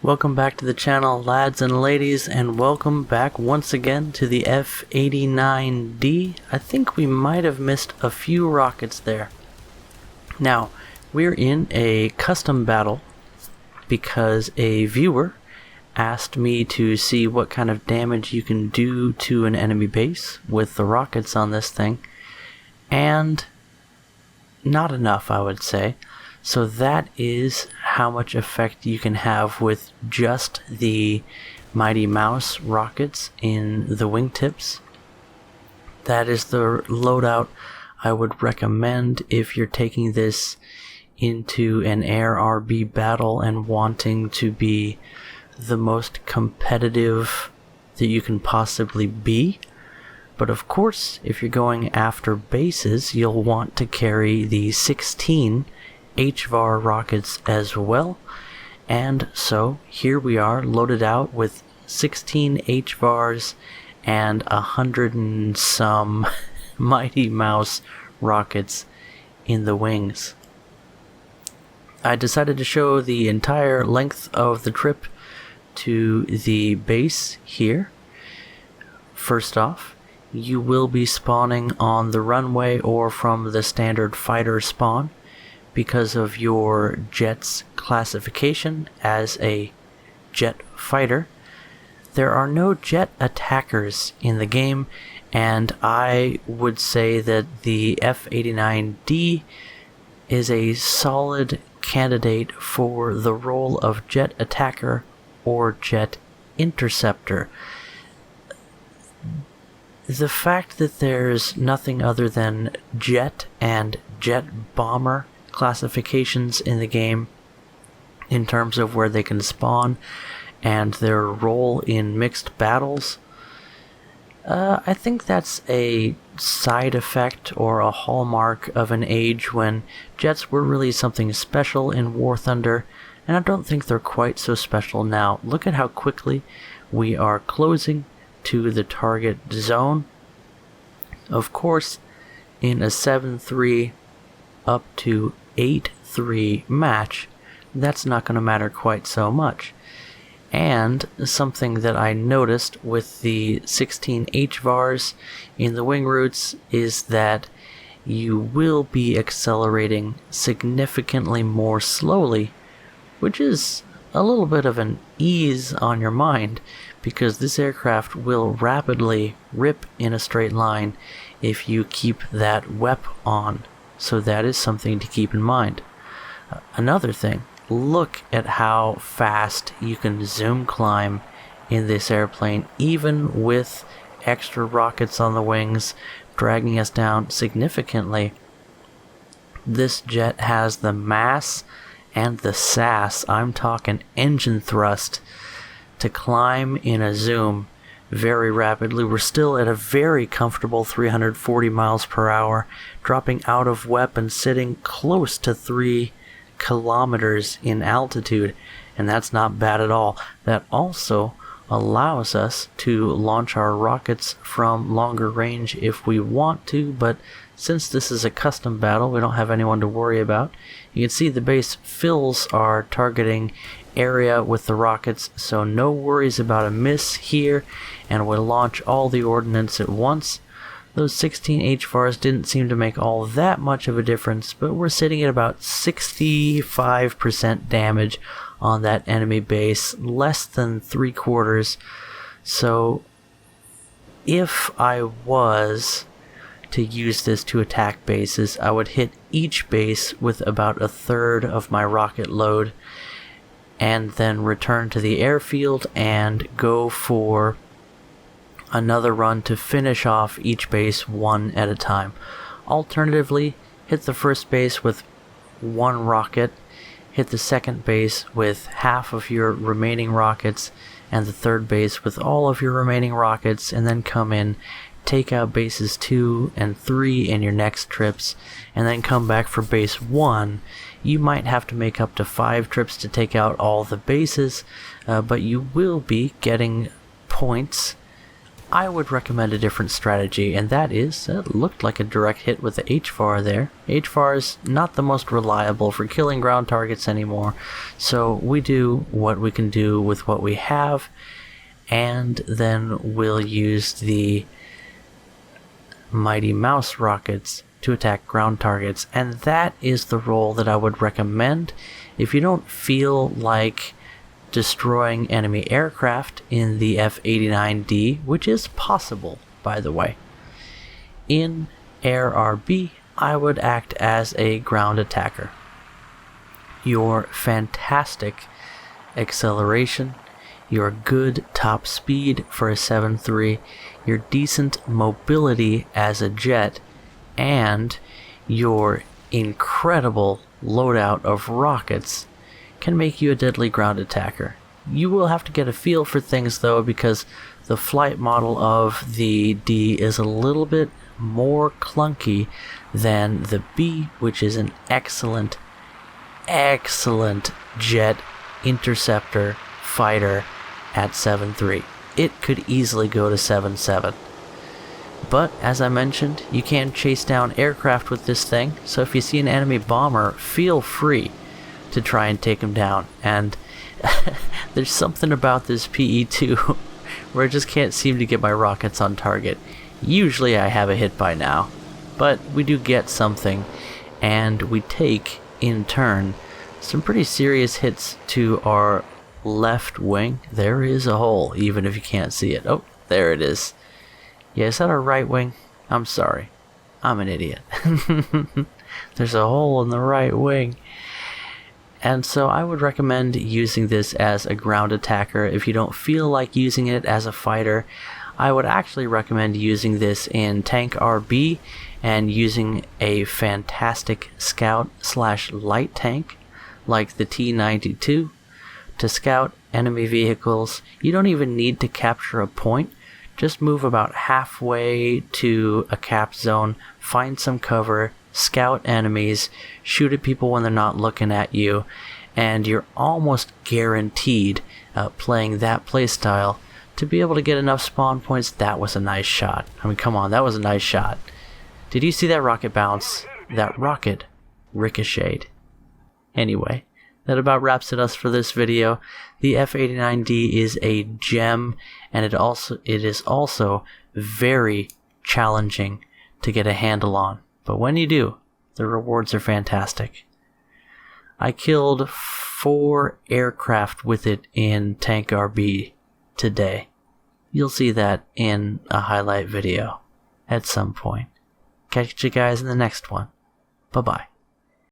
Welcome back to the channel, lads and ladies, and welcome back once again to the F89D. I think we might have missed a few rockets there. Now, we're in a custom battle because a viewer asked me to see what kind of damage you can do to an enemy base with the rockets on this thing, and not enough, I would say. So that is how much effect you can have with just the Mighty Mouse rockets in the wingtips. That is the loadout I would recommend if you're taking this into an air RB battle and wanting to be the most competitive that you can possibly be. But of course, if you're going after bases, you'll want to carry the 16 HVAR rockets as well, and so here we are loaded out with 16 HVARs and 100 and some Mighty Mouse rockets in the wings. I decided to show the entire length of the trip to the base here. First off, you will be spawning on the runway or from the standard fighter spawn. Because of your jet's classification as a jet fighter, there are no jet attackers in the game, and I would say that the F89D is a solid candidate for the role of jet attacker or jet interceptor. The fact that there's nothing other than jet and jet bomber classifications in the game in terms of where they can spawn and their role in mixed battles, I think that's a side effect or a hallmark of an age when jets were really something special in War Thunder, and I don't think they're quite so special now. Look at how quickly we are closing to the target zone. Of course, in a 7-3 up to 8-3 match, that's not going to matter quite so much. And something that I noticed with the 16 HVARs in the wing routes is that you will be accelerating significantly more slowly, which is a little bit of an ease on your mind, because this aircraft will rapidly rip in a straight line if you keep that WEP on. So that is something to keep in mind. Another thing, look at how fast you can zoom climb in this airplane, even with extra rockets on the wings dragging us down significantly. This jet has the mass and the sass, I'm talking engine thrust, to climb in a zoom very rapidly. We're still at a very comfortable 340 miles per hour, dropping out of WEP and sitting close to 3 kilometers in altitude, and that's not bad at all. That also allows us to launch our rockets from longer range if we want to, but since this is a custom battle, we don't have anyone to worry about. You can see the base fills our targeting area with the rockets, so no worries about a miss here, and we'll launch all the ordnance at once. Those 16 HVARs didn't seem to make all that much of a difference, but we're sitting at about 65% damage on that enemy base, less than 3/4. So if I was to use this to attack bases, I would hit each base with about 1/3 of my rocket load, and then return to the airfield and go for another run to finish off each base one at a time. Alternatively, hit the first base with 1 rocket, hit the second base with half of your remaining rockets, and the third base with all of your remaining rockets, and then come in, take out bases 2 and 3 in your next trips, and then come back for base 1. You might have to make up to 5 trips to take out all the bases, but you will be getting points I would recommend a different strategy, and that is, it looked like a direct hit with the HVAR there. HVAR is not the most reliable for killing ground targets anymore, so we do what we can do with what we have, and then we'll use the Mighty Mouse rockets to attack ground targets, and that is the role that I would recommend if you don't feel like destroying enemy aircraft in the F89D, which is possible, by the way. In Air RB, I would act as a ground attacker. Your fantastic acceleration, your good top speed for a 7.3, your decent mobility as a jet, and your incredible loadout of rockets can make you a deadly ground attacker. You will have to get a feel for things though, because the flight model of the D is a little bit more clunky than the B, which is an excellent jet interceptor fighter at 7.3. It could easily go to 7.7. But, as I mentioned, you can chase down aircraft with this thing, so if you see an enemy bomber, feel free to try and take him down. And there's something about this PE2 where I just can't seem to get my rockets on target. Usually I have a hit by now, but we do get something, and we take, in turn, some pretty serious hits to our left wing. There is a hole, even if you can't see it. Oh, there it is. Yeah, is that our right wing? I'm sorry. I'm an idiot. There's a hole in the right wing. And so I would recommend using this as a ground attacker. If you don't feel like using it as a fighter, I would actually recommend using this in Tank RB and using a fantastic scout/light tank like the T-92 to scout enemy vehicles. You don't even need to capture a point. Just move about halfway to a cap zone, find some cover, scout enemies, shoot at people when they're not looking at you, and you're almost guaranteed playing that playstyle to be able to get enough spawn points. That was a nice shot. I mean, come on, that was a nice shot. Did you see that rocket bounce? That rocket ricocheted. Anyway, that about wraps it up for this video. The F89D is a gem, and it is also very challenging to get a handle on. But when you do, the rewards are fantastic. I killed 4 aircraft with it in Tank RB today. You'll see that in a highlight video at some point. Catch you guys in the next one. Bye-bye.